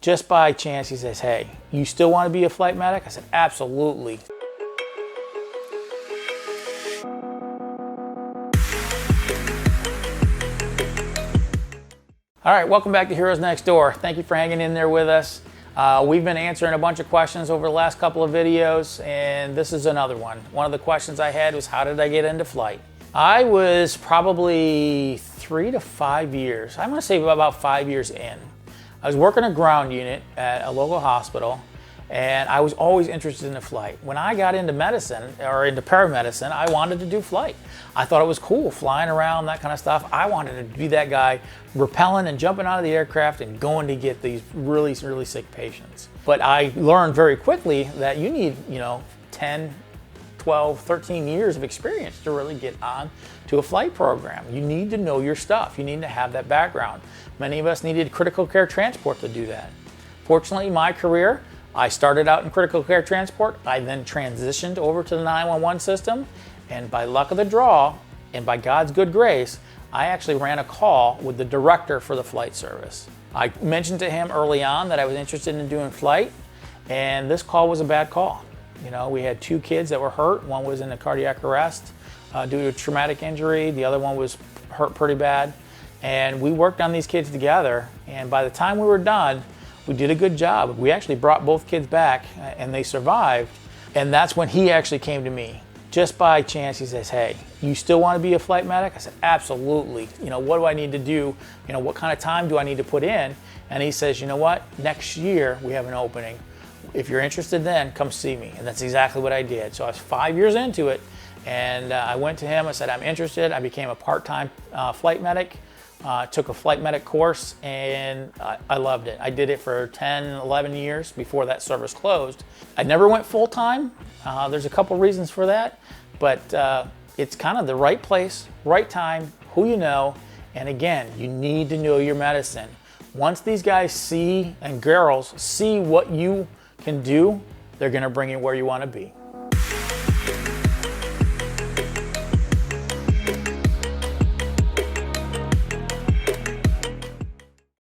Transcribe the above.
Just by chance, he says, "Hey, you still want to be a flight medic?" I said, "Absolutely." All right, welcome back to Heroes Next Door. Thank you for hanging in there with us. We've been answering a bunch of questions over the last couple of videos, and this is another one. One of the questions I had was, how did I get into flight? I was probably 3 to 5 years, I'm gonna say about 5 years in. I was working a ground unit at a local hospital, and I was always interested in the flight. When I got into medicine, or into paramedicine, I wanted to do flight. I thought it was cool, flying around, that kind of stuff. I wanted to be that guy rappelling and jumping out of the aircraft and going to get these really, really sick patients. But I learned very quickly that you need, 10, 12, 13 years of experience to really get on to a flight program. You need to know your stuff. You need to have that background. Many of us needed critical care transport to do that. Fortunately, my career, I started out in critical care transport. I then transitioned over to the 911 system, and by luck of the draw, and by God's good grace, I actually ran a call with the director for the flight service. I mentioned to him early on that I was interested in doing flight, and this call was a bad call. We had 2 kids that were hurt. One was in a cardiac arrest due to a traumatic injury. The other one was hurt pretty bad. And we worked on these kids together, and by the time we were done, we did a good job. We actually brought both kids back, and they survived. And that's when he actually came to me. Just by chance, he says, "Hey, you still want to be a flight medic?" I said, "Absolutely. What do I need to do? What kind of time do I need to put in?" And he says, "You know what? Next year we have an opening. If you're interested, then come see me." And that's exactly what I did. So I was 5 years into it, and I went to him. I said, "I'm interested." I became a part-time flight medic. Took a flight medic course, and I loved it. I did it for 10, 11 years before that service closed. I never went full-time. There's a couple reasons for that, but it's kind of the right place, right time, who you know, and again, you need to know your medicine. Once these guys see, and girls see what you can do, they're gonna bring you where you wanna be.